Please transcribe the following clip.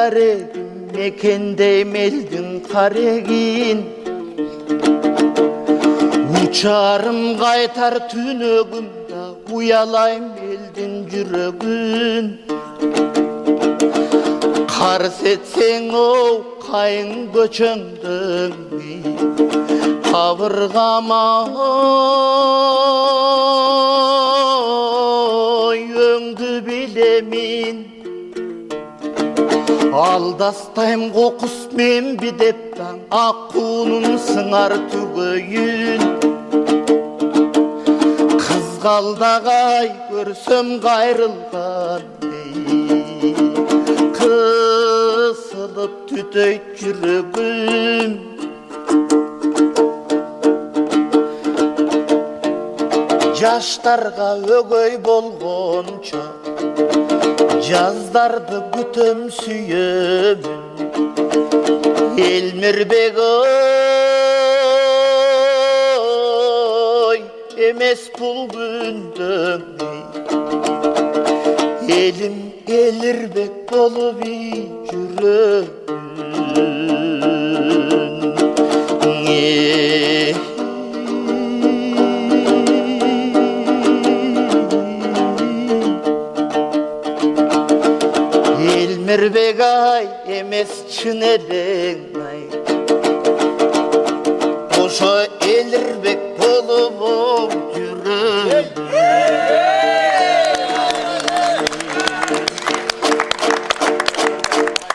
дарегим мекендейм элдин карегин учарым кайтар түнөгүмдө уялайм элдин жүрөгүн карыз этсең оу кайын көчөңдүн кабыргама өңдү билемин алдастайм кокус мен бидеп таң ак куунун сыңар түгөйүн кызгалдагай көрсөм кайрылган кысылып түтөйт жүрөгүм жаштарга өгөй болгончо жаздарды күтөм сүйөмүн Элмирбек ой эмес бул күндө элим элирбек болуп жүрөмүн Элмирбек ай эмес чын элең ай ошо